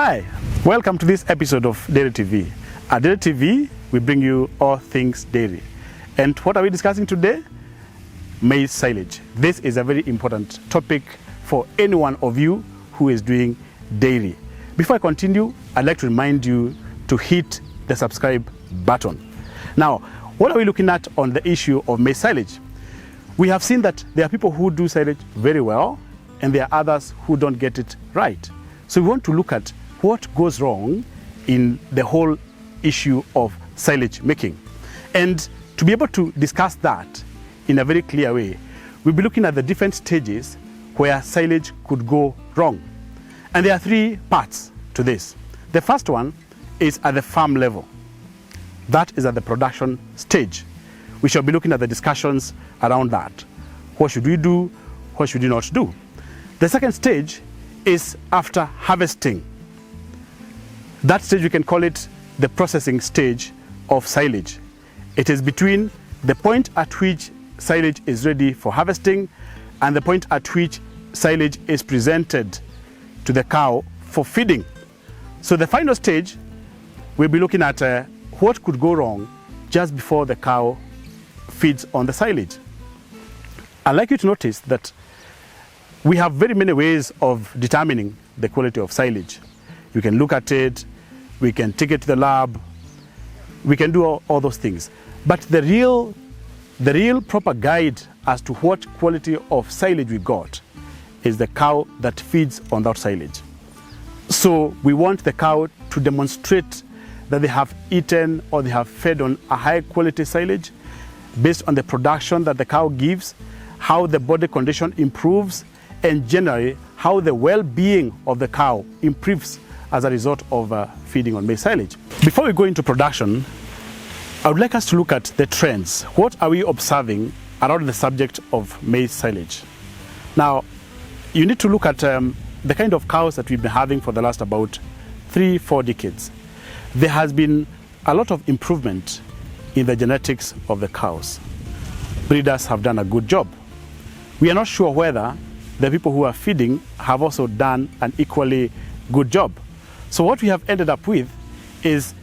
Hi, welcome to this episode of Dairy TV. At Dairy TV, we bring you all things dairy. And what are we discussing today? Maize silage. This is a very important topic for any one of you who is doing dairy. Before I continue, I'd like to remind you to hit the subscribe button. Now, what are we looking at on the issue of maize silage? We have seen that there are people who do silage very well, and there are others who don't get it right. So we want to look at what goes wrong in the whole issue of silage making. And to be able to discuss that in a very clear way, we'll be looking at the different stages where silage could go wrong. And there are three parts to this. The first one is at the farm level. That is at the production stage. We shall be looking at the discussions around that. What should we do? What should we not do? The second stage is after harvesting. That stage, we can call it the processing stage of silage. It is between the point at which silage is ready for harvesting and the point at which silage is presented to the cow for feeding. So the final stage, we'll be looking at what could go wrong just before the cow feeds on the silage. I'd like you to notice that we have very many ways of determining the quality of silage. You can look at it, we can take it to the lab, we can do all those things. But the real proper guide as to what quality of silage we got is the cow that feeds on that silage. So we want the cow to demonstrate that they have eaten or they have fed on a high quality silage based on the production that the cow gives, how the body condition improves, and generally how the well-being of the cow improves as a result of feeding on maize silage. Before we go into production, I would like us to look at the trends. What are we observing around the subject of maize silage? Now, you need to look at the kind of cows that we've been having for the last about 3-4 decades. There has been a lot of improvement in the genetics of the cows. Breeders have done a good job. We are not sure whether the people who are feeding have also done an equally good job. So what we have ended up with is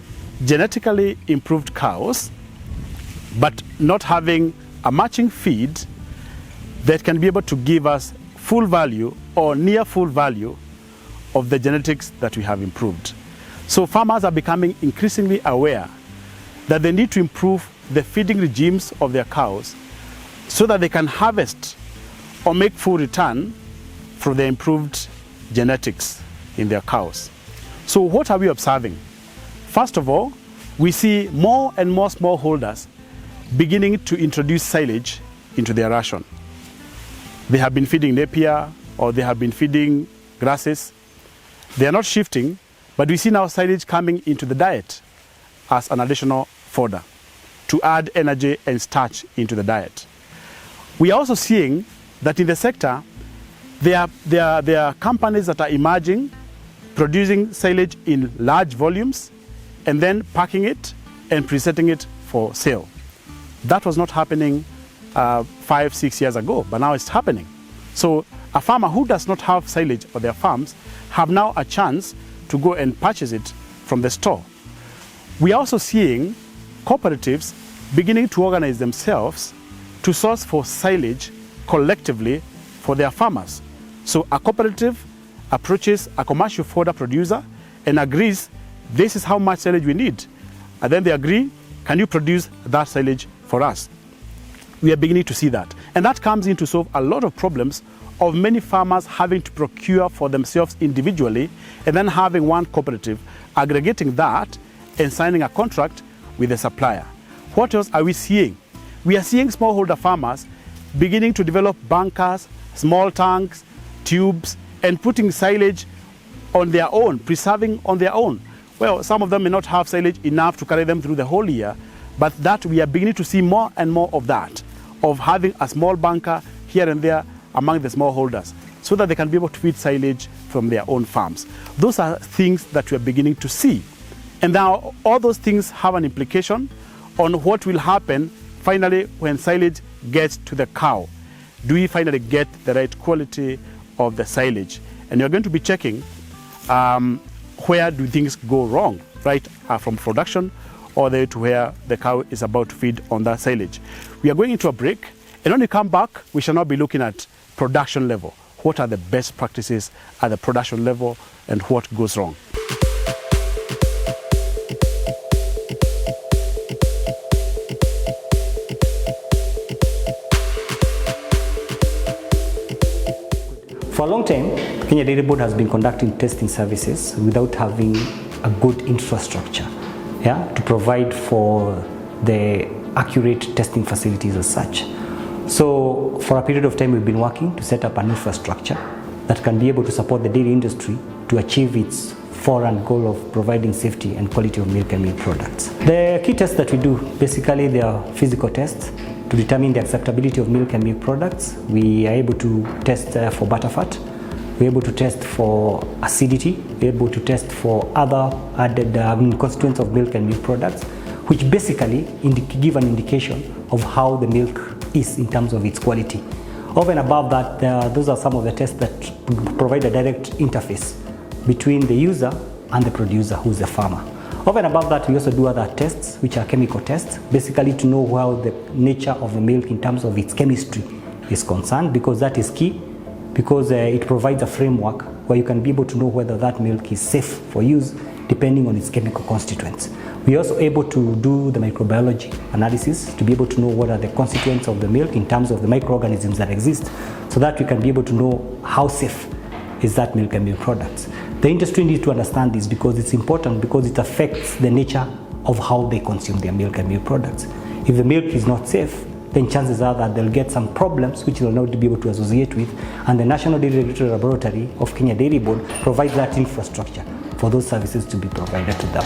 genetically improved cows, but not having a matching feed that can be able to give us full value or near full value of the genetics that we have improved. So farmers are becoming increasingly aware that they need to improve the feeding regimes of their cows so that they can harvest or make full return from the improved genetics in their cows. So what are we observing? First of all, we see more and more smallholders beginning to introduce silage into their ration. They have been feeding napier or they have been feeding grasses. They are not shifting, but we see now silage coming into the diet as an additional fodder to add energy and starch into the diet. We are also seeing that in the sector, there are companies that are emerging, producing silage in large volumes, and then packing it and presenting it for sale. That was not happening 5-6 years ago, but now it's happening. So a farmer who does not have silage for their farms have now a chance to go and purchase it from the store. We are also seeing cooperatives beginning to organize themselves to source for silage collectively for their farmers. So a cooperative approaches a commercial fodder producer and agrees, this is how much silage we need. And then they agree, can you produce that silage for us? We are beginning to see that. And that comes in to solve a lot of problems of many farmers having to procure for themselves individually and then having one cooperative aggregating that and signing a contract with the supplier. What else are we seeing? We are seeing smallholder farmers beginning to develop bunkers, small tanks, tubes, and putting silage on their own, preserving on their own. Well, some of them may not have silage enough to carry them through the whole year, but that we are beginning to see more and more of that, of having a small bunker here and there among the smallholders, so that they can be able to feed silage from their own farms. Those are things that we are beginning to see. And now all those things have an implication on what will happen finally when silage gets to the cow. Do we finally get the right quality of the silage? And you're going to be checking where do things go wrong, right? From production all the way to where the cow is about to feed on that silage. We are going into a break, and when we come back, we shall now be looking at production level. What are the best practices at the production level and what goes wrong? For a long time, Kenya Dairy Board has been conducting testing services without having a good infrastructure, to provide for the accurate testing facilities as such. So for a period of time, we've been working to set up an infrastructure that can be able to support the dairy industry to achieve its forerun goal of providing safety and quality of milk and milk products. The key tests that we do, basically they are physical tests to determine the acceptability of milk and milk products. We are able to test for butterfat. We're able to test for acidity. We're able to test for other added constituents of milk and milk products, which basically give an indication of how the milk is in terms of its quality. Over and above that, those are some of the tests that provide a direct interface between the user and the producer, who's the farmer. Over and above that, we also do other tests, which are chemical tests, basically to know how the nature of the milk in terms of its chemistry is concerned, because that is key, because it provides a framework where you can be able to know whether that milk is safe for use depending on its chemical constituents. We are also able to do the microbiology analysis to be able to know what are the constituents of the milk in terms of the microorganisms that exist, so that we can be able to know how safe is that milk and milk products. The industry needs to understand this because it's important, because it affects the nature of how they consume their milk and milk products. If the milk is not safe, then chances are that they'll get some problems which they'll not be able to associate with, and the National Dairy Regulatory Laboratory of Kenya Dairy Board provides that infrastructure for those services to be provided to them.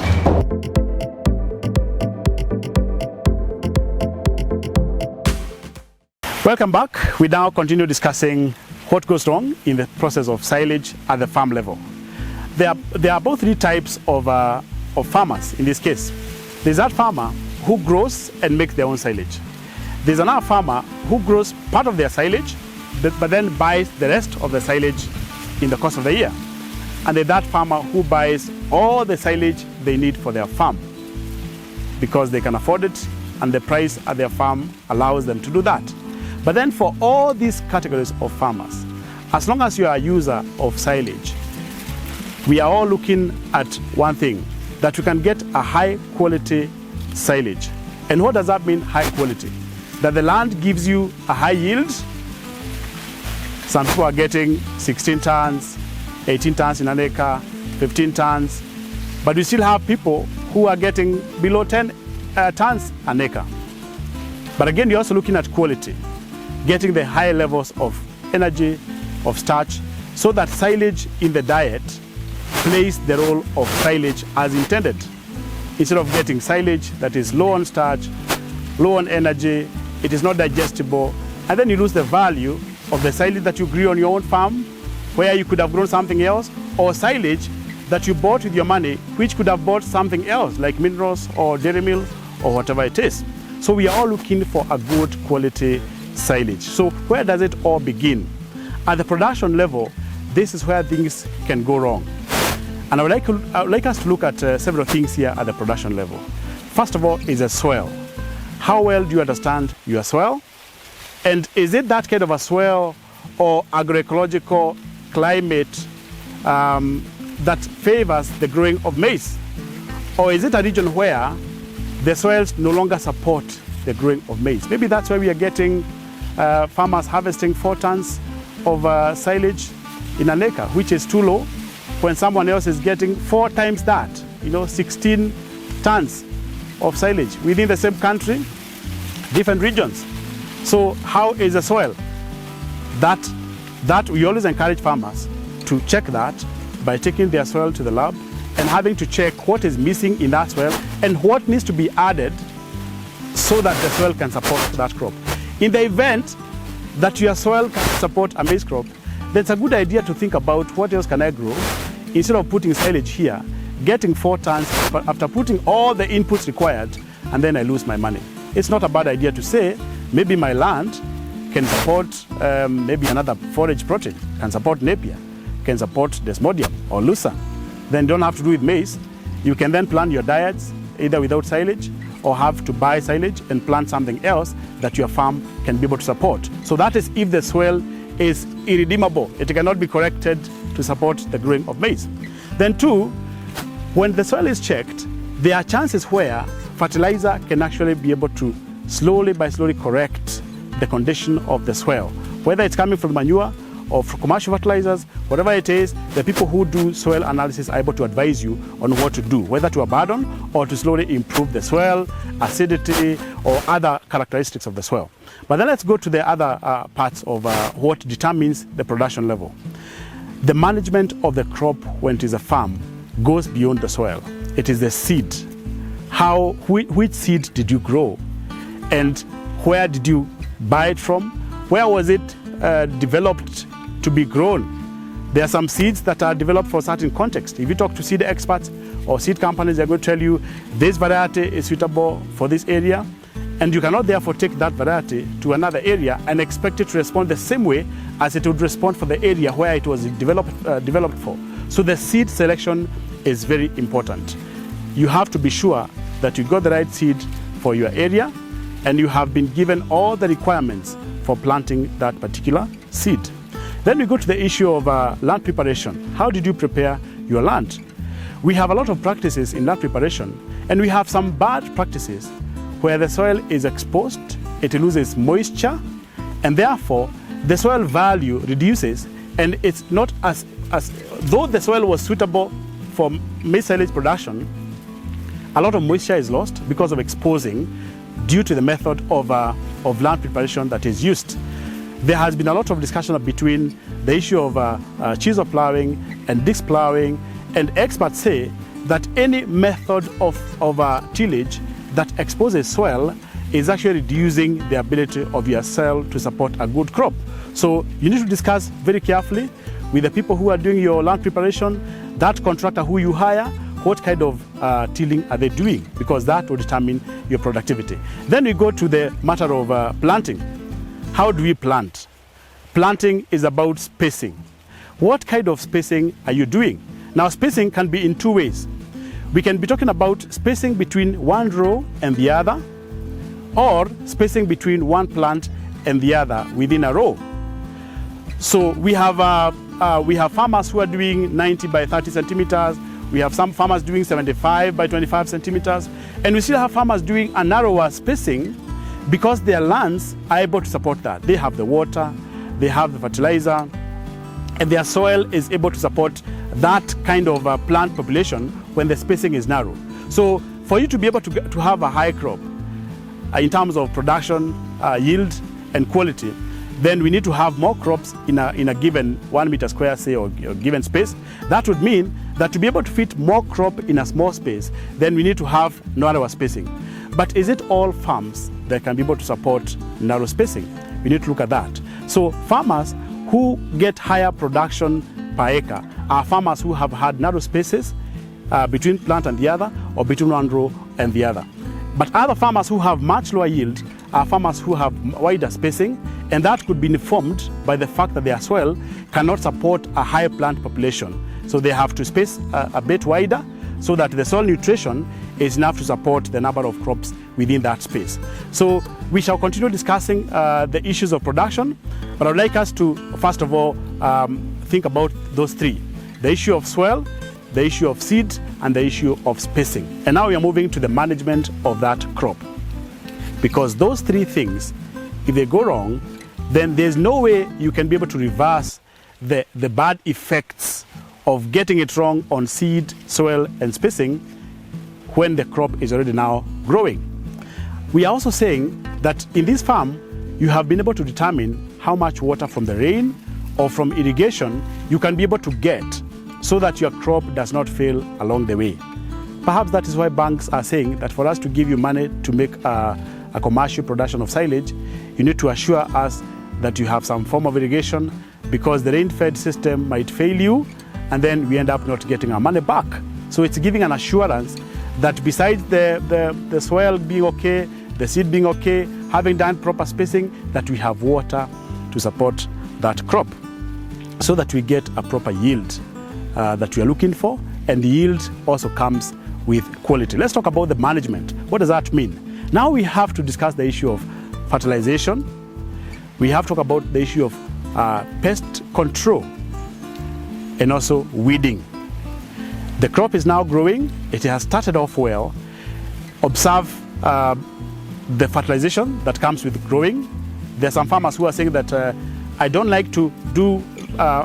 Welcome back. We now continue discussing what goes wrong in the process of silage at the farm level. There are both three types of farmers in this case. There's that farmer who grows and makes their own silage. There's another farmer who grows part of their silage, but then buys the rest of the silage in the course of the year. And there's that farmer who buys all the silage they need for their farm because they can afford it and the price at their farm allows them to do that. But then for all these categories of farmers, as long as you are a user of silage, we are all looking at one thing, that you can get a high quality silage. And what does that mean, high quality? That the land gives you a high yield. Some people are getting 16 tons, 18 tons in an acre, 15 tons, but we still have people who are getting below 10 tons an acre. But again, you're also looking at quality, getting the high levels of energy, of starch, so that silage in the diet plays the role of silage as intended. Instead of getting silage that is low on starch, low on energy, it is not digestible, and then you lose the value of the silage that you grew on your own farm, where you could have grown something else, or silage that you bought with your money, which could have bought something else, like minerals or dairy milk or whatever it is. So we are all looking for a good quality silage. So where does it all begin? At the production level, this is where things can go wrong. And I would like us to look at several things here at the production level. First of all is a soil. How well do you understand your soil? And is it that kind of a soil or agroecological climate that favors the growing of maize? Or is it a region where the soils no longer support the growing of maize? Maybe that's why we are getting farmers harvesting 4 tons of silage in an acre, which is too low, when someone else is getting 4 times that, 16 tons of silage within the same country, different regions. So how is the soil? That we always encourage farmers to check that by taking their soil to the lab and having to check what is missing in that soil and what needs to be added so that the soil can support that crop. In the event that your soil can support a maize crop, that's a good idea to think about what else can I grow instead of putting silage here, getting 4 tons, but after putting all the inputs required, and then I lose my money. It's not a bad idea to say, maybe my land can support maybe another forage protein, can support Napier, can support Desmodium or Lucerne. then you don't have to do with maize. You can then plant your diets either without silage or have to buy silage and plant something else that your farm can be able to support. So that is if the soil is irredeemable. It cannot be corrected to support the growing of maize. Then two, when the soil is checked, there are chances where fertilizer can actually be able to slowly correct the condition of the soil. Whether it's coming from manure or from commercial fertilizers, whatever it is, the people who do soil analysis are able to advise you on what to do, whether to abandon or to slowly improve the soil, acidity, or other characteristics of the soil. But then let's go to the other parts of what determines the production level. The management of the crop when it is a farm goes beyond the soil. It is the seed. Which seed did you grow? And where did you buy it from? Where was it developed to be grown? There are some seeds that are developed for a certain context. If you talk to seed experts or seed companies, they're going to tell you this variety is suitable for this area, and you cannot therefore take that variety to another area and expect it to respond the same way as it would respond for the area where it was developed for. So the seed selection is very important. You have to be sure that you got the right seed for your area and you have been given all the requirements for planting that particular seed. Then we go to the issue of land preparation. How did you prepare your land? We have a lot of practices in land preparation, and we have some bad practices where the soil is exposed, it loses moisture, and therefore the soil value reduces, and it's not as though the soil was suitable for maize silage production. A lot of moisture is lost because of exposing due to the method of land preparation that is used. There has been a lot of discussion between the issue of chisel plowing and disc plowing, and experts say that any method of tillage that exposes soil is actually reducing the ability of your soil to support a good crop. So you need to discuss very carefully with the people who are doing your land preparation, that contractor who you hire, what kind of tilling are they doing, because that will determine your productivity. Then we go to the matter of planting. How do we plant? Planting is about spacing. What kind of spacing are you doing? Now, spacing can be in two ways. We can be talking about spacing between one row and the other, or spacing between one plant and the other within a row. So we have farmers who are doing 90 by 30 centimeters. We have some farmers doing 75 by 25 centimeters. And we still have farmers doing a narrower spacing because their lands are able to support that. They have the water, they have the fertilizer, and their soil is able to support that kind of plant population when the spacing is narrow. So for you to be able to have a high crop in terms of production, yield, and quality, then we need to have more crops in a given 1 meter square, say, or given space. That would mean that to be able to fit more crop in a small space, then we need to have narrower spacing. But is it all farms that can be able to support narrow spacing? We need to look at that. So farmers who get higher production per acre are farmers who have had narrow spaces between plant and the other, or between one row and the other. But other farmers who have much lower yield are farmers who have wider spacing, and that could be informed by the fact that their soil cannot support a high plant population. So they have to space a bit wider so that the soil nutrition is enough to support the number of crops within that space. So we shall continue discussing the issues of production, but I would like us to, first of all, think about those three: the issue of soil, the issue of seed, and the issue of spacing. And now we are moving to the management of that crop. Because those three things, if they go wrong, then there's no way you can be able to reverse the bad effects of getting it wrong on seed, soil, and spacing when the crop is already now growing. We are also saying that in this farm, you have been able to determine how much water from the rain or from irrigation you can be able to get so that your crop does not fail along the way. Perhaps that is why banks are saying that for us to give you money to make a commercial production of silage, you need to assure us that you have some form of irrigation, because the rain-fed system might fail you and then we end up not getting our money back. So it's giving an assurance that besides the soil being okay, the seed being okay, having done proper spacing, that we have water to support that crop so that we get a proper yield that we are looking for and yield also comes with quality. Let's talk about the management. What does that mean? Now we have to discuss the issue of fertilization. We have to talk about the issue of pest control and also weeding. The crop is now growing. It has started off well. Observe the fertilization that comes with growing. There are some farmers who are saying that I don't like to do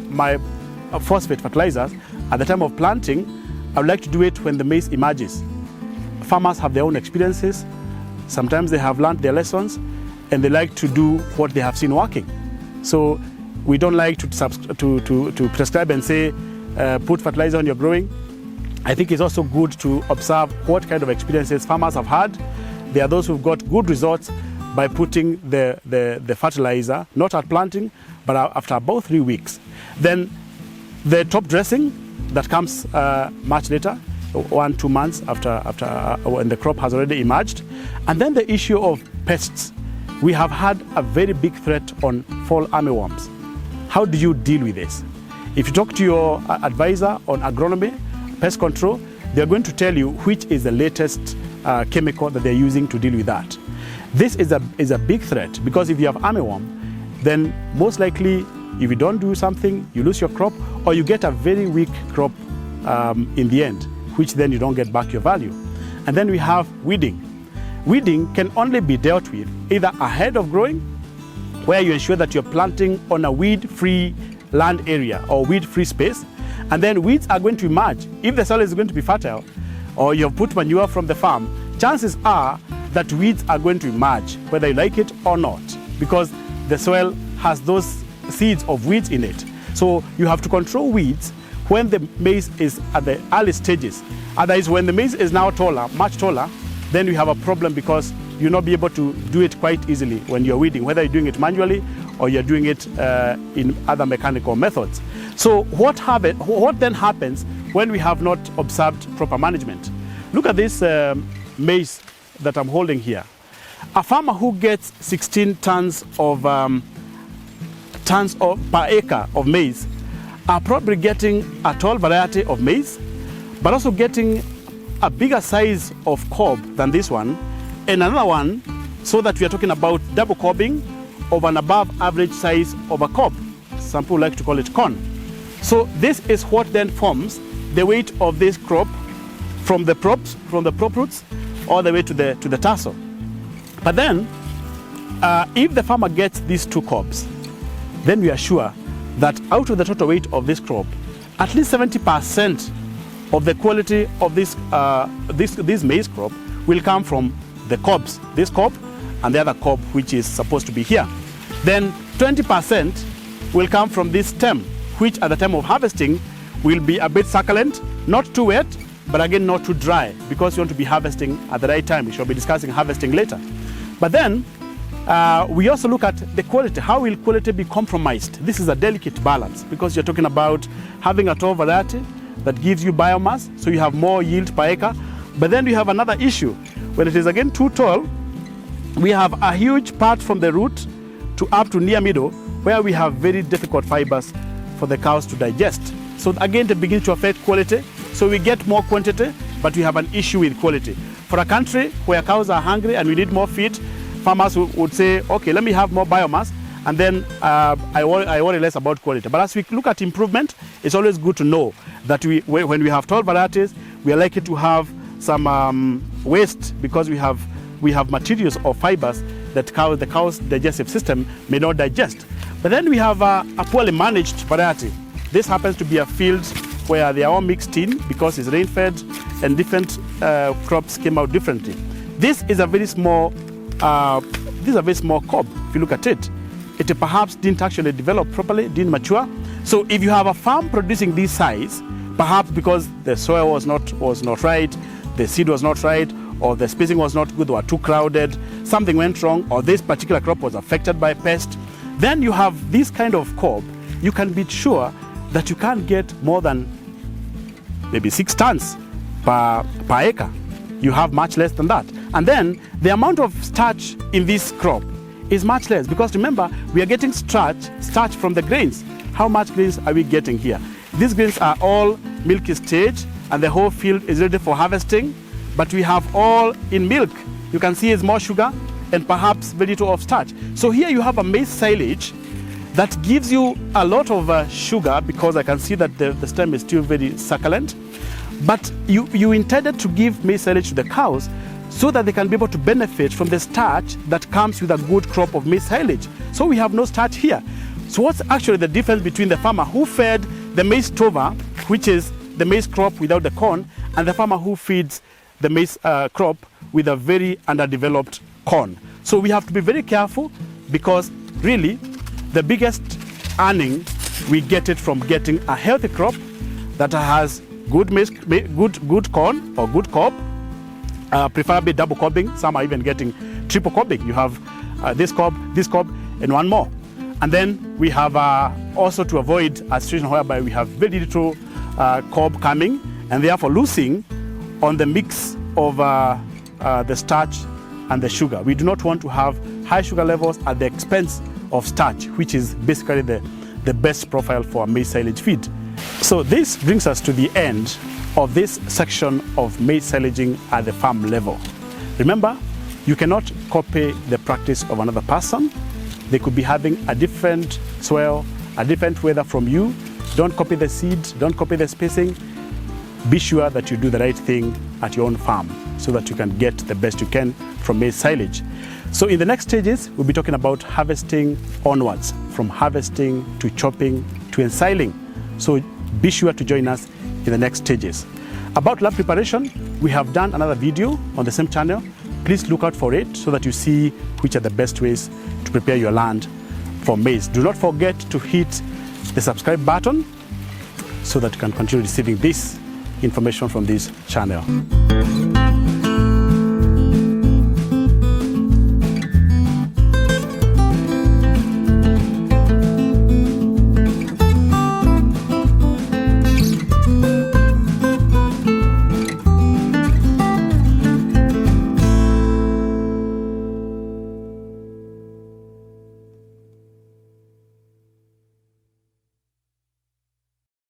my phosphate fertilizers at the time of planting. I would like to do it when the maize emerges. Farmers have their own experiences. Sometimes they have learned their lessons and they like to do what they have seen working. So we don't like to prescribe and say, put fertilizer on your growing. I think it's also good to observe what kind of experiences farmers have had. There are those who've got good results by putting the fertilizer, not at planting, but after about 3 weeks. Then the top dressing that comes much later, 1-2 months after when the crop has already emerged. And then the issue of pests. We have had a very big threat on fall armyworms. How do you deal with this? If you talk to your advisor on agronomy, pest control, they're going to tell you which is the latest chemical that they're using to deal with that. This is a big threat, because if you have armyworm, then most likely if you don't do something, you lose your crop, or you get a very weak crop in the end, which then you don't get back your value. And then we have weeding. Weeding can only be dealt with either ahead of growing, where you ensure that you're planting on a weed-free land area or weed-free space, and then weeds are going to emerge. If the soil is going to be fertile, or you've put manure from the farm, chances are that weeds are going to emerge, whether you like it or not, because the soil has those seeds of weeds in it. So you have to control weeds when the maize is at the early stages. Otherwise, when the maize is now taller, much taller, then you have a problem, because you'll not be able to do it quite easily when you're weeding, whether you're doing it manually or you're doing it in other mechanical methods. So what then happens when we have not observed proper management? Look at this maize that I'm holding here. A farmer who gets 16 tons per acre of maize are probably getting a tall variety of maize, but also getting a bigger size of cob than this one, and another one, so that we are talking about double cobbing of an above average size of a cob. Some people like to call it corn. So this is what then forms the weight of this crop from the prop roots all the way to the tassel. But then, if the farmer gets these 2 cobs, then we are sure that out of the total weight of this crop, at least 70% of the quality of this maize crop will come from the cobs, this cob and the other cob which is supposed to be here. Then 20% will come from this stem, which at the time of harvesting will be a bit succulent, not too wet, but again not too dry, because you want to be harvesting at the right time. We shall be discussing harvesting later. But then we also look at the quality. How will quality be compromised? This is a delicate balance, because you're talking about having a tall variety that gives you biomass, so you have more yield per acre. But then we have another issue. When it is again too tall, we have a huge part from the root to up to near middle, where we have very difficult fibers for the cows to digest. So again, it begins to affect quality. So we get more quantity, but we have an issue with quality. For a country where cows are hungry and we need more feed, farmers would say, okay, let me have more biomass, and then I worry less about quality. But as we look at improvement, it's always good to know that when we have tall varieties, we are likely to have some waste, because we have materials or fibers that the cow's digestive system may not digest. But then we have a poorly managed variety. This happens to be a field where they are all mixed in, because it's rain-fed and different crops came out differently. This is a very small cob. If you look at it, it perhaps didn't actually develop properly, didn't mature. So if you have a farm producing this size, perhaps because the soil was not right, the seed was not right, or the spacing was not good, or too crowded, something went wrong, or this particular crop was affected by pest, then you have this kind of cob, you can be sure that you can't get more than maybe 6 tons per acre. You have much less than that. And then the amount of starch in this crop is much less, because remember, we are getting starch from the grains. How much grains are we getting here? These grains are all milky stage, and the whole field is ready for harvesting, but we have all in milk. You can see it's more sugar and perhaps very little of starch. So here you have a maize silage that gives you a lot of sugar, because I can see that the stem is still very succulent. But you intended to give maize silage to the cows so that they can be able to benefit from the starch that comes with a good crop of maize silage. So we have no starch here. So what's actually the difference between the farmer who fed the maize tova, which is the maize crop without the corn, and the farmer who feeds the maize crop with a very underdeveloped corn? So we have to be very careful, because really the biggest earning, we get it from getting a healthy crop that has good maize, good corn or good cob, preferably double cobbing. Some are even getting triple cobbing. You have this cob, and one more. And then we have also to avoid a situation whereby we have very little cob coming, and therefore losing on the mix of the starch and the sugar. We do not want to have high sugar levels at the expense of starch, which is basically the best profile for a maize silage feed. So this brings us to the end of this section of maize silaging at the farm level. Remember, you cannot copy the practice of another person. They could be having a different soil, a different weather from you. Don't copy the seeds, don't copy the spacing. Be sure that you do the right thing at your own farm so that you can get the best you can from maize silage. So in the next stages, we'll be talking about harvesting onwards, from harvesting to chopping to ensiling. So be sure to join us in the next stages. About land preparation, we have done another video on the same channel. Please look out for it so that you see which are the best ways to prepare your land for maize. Do not forget to hit the subscribe button so that you can continue receiving this information from this channel.